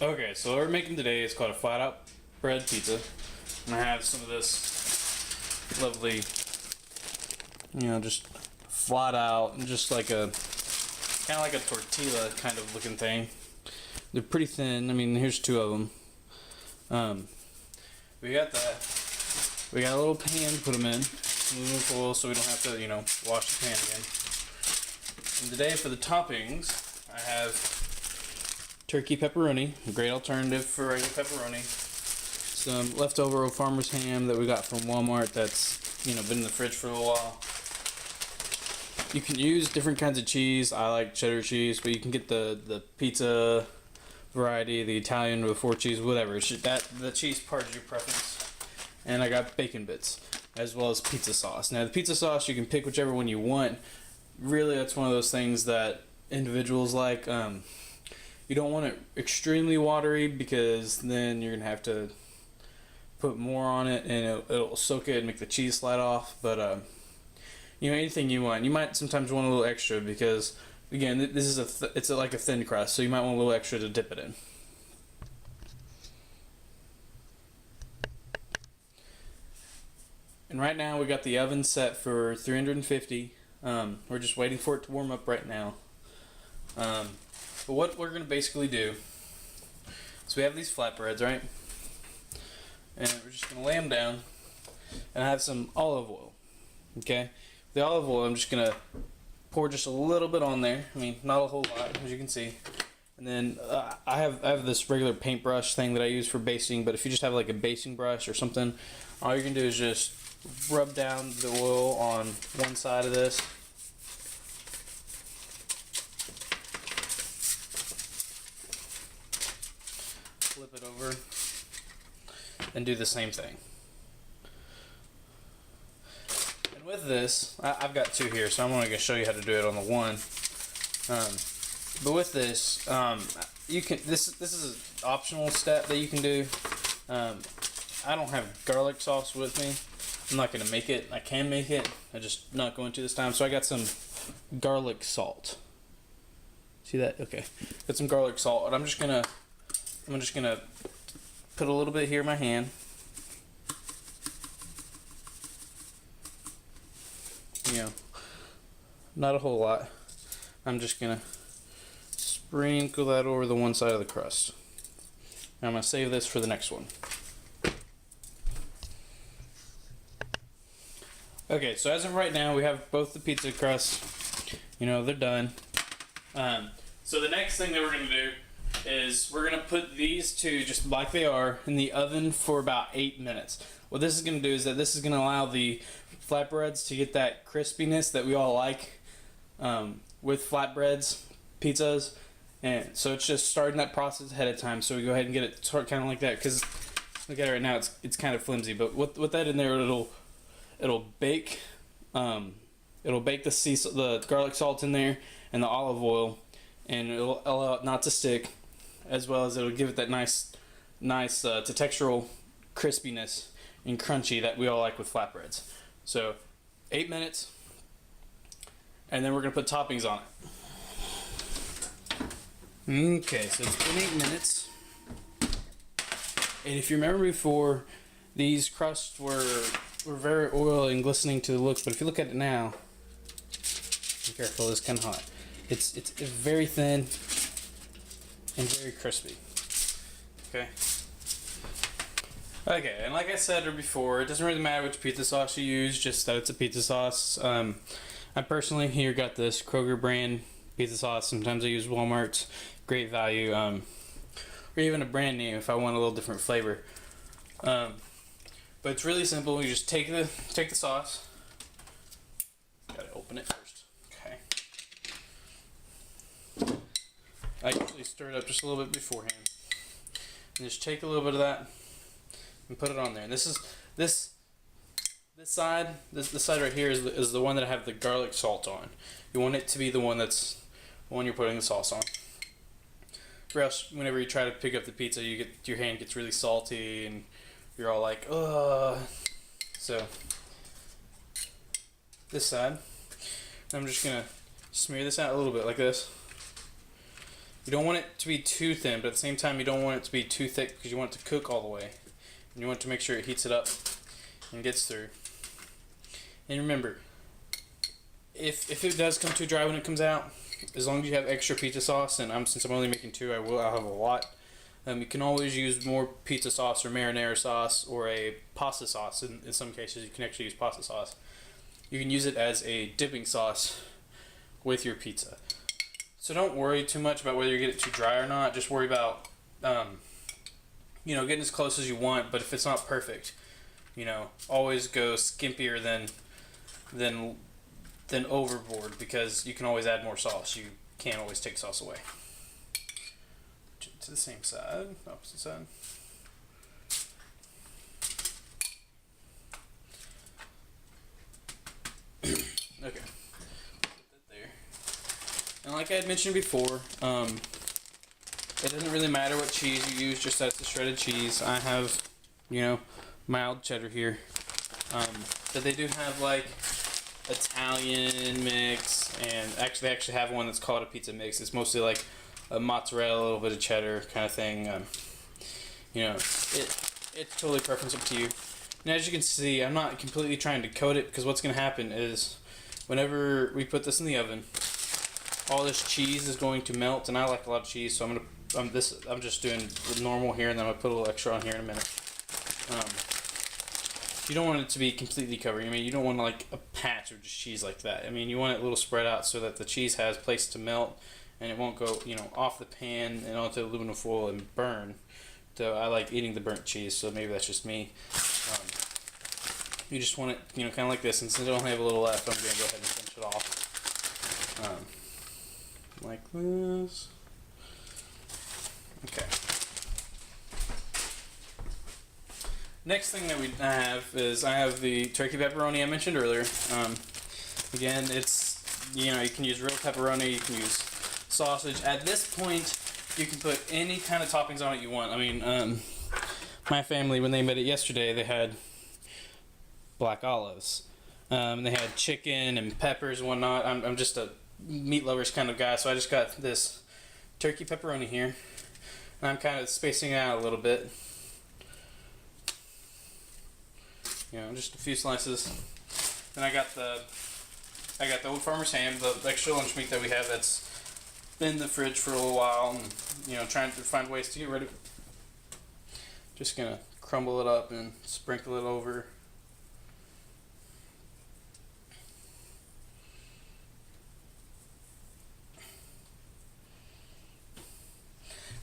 Okay, so what we're making today is called a flatbread pizza. And I have some of this lovely, just flat out, and just like a, kind of like a tortilla kind of looking thing. They're pretty thin. I mean, here's two of them. We got that. We got a little pan to put them in. Aluminum foil so we don't have to, wash the pan again. And today for the toppings, I have turkey pepperoni, a great alternative for regular pepperoni. Some leftover farmer's ham that we got from Walmart that's, been in the fridge for a little while. You can use different kinds of cheese. I like cheddar cheese, but you can get the pizza variety, the Italian with 4 cheese, whatever. The cheese part is your preference. And I got bacon bits, as well as pizza sauce. Now the pizza sauce, you can pick whichever one you want. Really, that's one of those things that individuals like. You don't want it extremely watery because then you're gonna have to put more on it and it'll soak it and make the cheese slide off. But anything you want. You might sometimes want a little extra because again, this is it's like a thin crust, so you might want a little extra to dip it in. And right now we got the oven set for 350. We're just waiting for it to warm up right now. But what we're going to basically do is we have these flatbreads, right? And we're just going to lay them down and I have some olive oil. Okay? The olive oil, I'm just going to pour just a little bit on there. I mean, not a whole lot, as you can see. And then I have this regular paintbrush thing that I use for basting, but if you just have like a basting brush or something, all you can do is just rub down the oil on one side of this. Flip it over and do the same thing. And with this, I've got two here, so I'm going to show you how to do it on the one. But with this, you can. This is an optional step that you can do. I don't have garlic sauce with me. I'm not going to make it. I can make it. I'm just not going to this time. So I got some garlic salt. See that? Okay. Got some garlic salt, and I'm just gonna put a little bit here in my hand. Not a whole lot. I'm just gonna sprinkle that over the one side of the crust. Now I'm gonna save this for the next one. Okay, so as of right now, we have both the pizza crusts. They're done. So the next thing that we're gonna do is we're gonna put these two just like they are in the oven for about 8 minutes. What this is gonna do is that this is gonna allow the flatbreads to get that crispiness that we all like with flatbreads, pizzas, and so it's just starting that process ahead of time. So we go ahead and get it sort kind of like that because look at it right now, it's kind of flimsy. But with that in there, it'll bake the garlic salt in there and the olive oil, and it'll allow it not to stick, as well as it'll give it that nice to textural crispiness and crunchy that we all like with flatbreads. So 8 minutes, and then we're gonna put toppings on it. Okay, so it's been 8 minutes, and if you remember before, these crusts were very oily and glistening to the look, but if you look at it now, be careful, it's kind of hot. It's very thin and very crispy. Okay, and like I said before, it doesn't really matter which pizza sauce you use, just that it's a pizza sauce. I personally here got this Kroger brand pizza sauce. Sometimes I use Walmart's, great value, or even a brand name if I want a little different flavor. But it's really simple. You just take the sauce. Gotta open it first. Okay. I usually stir it up just a little bit beforehand. And just take a little bit of that and put it on there. And this side right here is the one that I have the garlic salt on. You want it to be the one you're putting the sauce on. Or else, whenever you try to pick up the pizza, your hand gets really salty and you're all like, ugh. So this side, I'm just gonna smear this out a little bit like this. You don't want it to be too thin, but at the same time you don't want it to be too thick because you want it to cook all the way. And you want to make sure it heats it up and gets through. And remember, if it does come too dry when it comes out, as long as you have extra pizza sauce, and since I'm only making two, I'll have a lot. You can always use more pizza sauce or marinara sauce or a pasta sauce. In some cases, you can actually use pasta sauce. You can use it as a dipping sauce with your pizza. So don't worry too much about whether you get it too dry or not. Just worry about, getting as close as you want. But if it's not perfect, always go skimpier than overboard, because you can always add more sauce. You can't always take sauce away. To the same side, opposite side. Okay. And like I had mentioned before, it doesn't really matter what cheese you use, just that it's a shredded cheese. I have, mild cheddar here. But they do have like Italian mix, and they actually have one that's called a pizza mix. It's mostly like a mozzarella, a little bit of cheddar kind of thing. It's totally preference up to you. And as you can see, I'm not completely trying to coat it, because what's going to happen is whenever we put this in the oven, all this cheese is going to melt, and I like a lot of cheese, so I'm just doing the normal here, and then I'm gonna put a little extra on here in a minute. You don't want it to be completely covered. You don't want like a patch of just cheese like that. You want it a little spread out so that the cheese has place to melt, and it won't go off the pan and onto aluminum foil and burn. So I like eating the burnt cheese, so maybe that's just me. You just want it kind of like this, and since I only have a little left, I'm gonna go ahead and finish it off. Like this. Okay. Next thing that I have the turkey pepperoni I mentioned earlier. Again, it's you can use real pepperoni, you can use sausage. At this point, you can put any kind of toppings on it you want. My family, when they made it yesterday, they had black olives. They had chicken and peppers and whatnot. I'm just a meat lovers kind of guy, so I just got this turkey pepperoni here, and I'm kind of spacing it out a little bit. Just a few slices. Then I got the Old Farmer's ham, the extra lunch meat that we have that's been in the fridge for a little while, and trying to find ways to get rid of it. Just gonna crumble it up and sprinkle it over.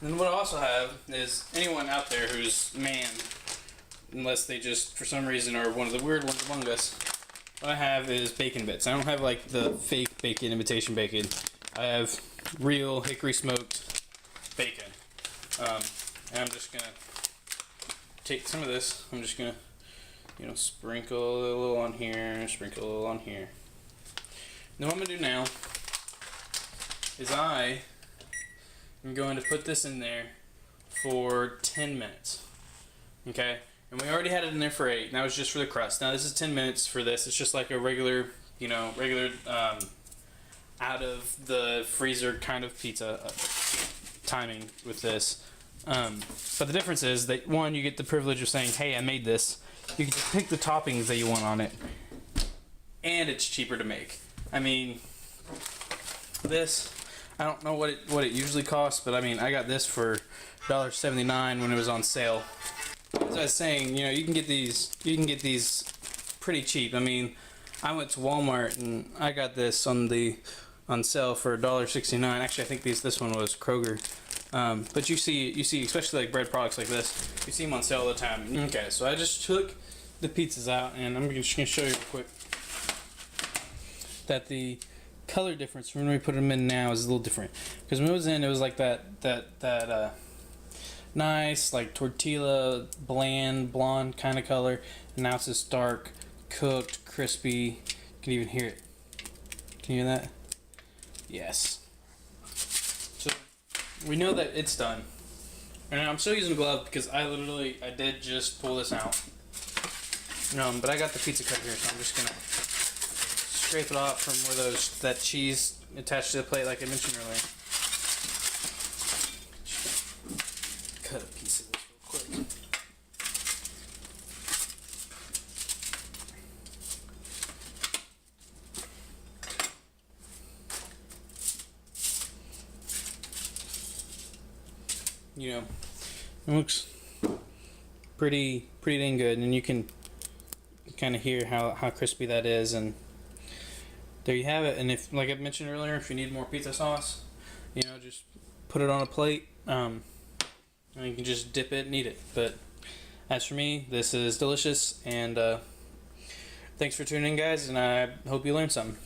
And then what I also have is anyone out there who's unless they just for some reason are one of the weird ones among us, what I have is bacon bits. I don't have like the fake bacon, imitation bacon. I have real hickory smoked bacon. And I'm just gonna take some of this. I'm just gonna sprinkle a little on here, sprinkle a little on here. And what I'm gonna do now is I'm going to put this in there for 10 minutes. Okay? And we already had it in there for 8, and that was just for the crust. Now this is 10 minutes for this. It's just like a regular out of the freezer kind of pizza timing with this. But the difference is that, one, you get the privilege of saying, hey, I made this. You can just pick the toppings that you want on it. And it's cheaper to make. This, I don't know what it usually costs, but I got this for $1.79 when it was on sale. As I was saying, you can get these pretty cheap. I went to Walmart and I got this on sale for $1.69. Actually, I think this one was Kroger. But you see, especially like bread products like this, you see them on sale all the time. Okay, so I just took the pizzas out, and I'm just gonna show you real quick that the color difference from when we put them in now is a little different. Because when it was in, it was like that nice like tortilla blonde kind of color, and now it's this dark, cooked, crispy. You can even hear it. Can you hear that? Yes. So we know that it's done. And I'm still using a glove because I did just pull this out. But I got the pizza cutter here, so I'm just gonna scrape it off from where that cheese attached to the plate, like I mentioned earlier. know, it looks pretty dang good, and you can kind of hear how crispy that is. And there you have it. And if, like I mentioned earlier, if you need more pizza sauce, you know, just put it on a plate, and you can just dip it and eat it. But as for me, this is delicious, and thanks for tuning in, guys, and I hope you learned something.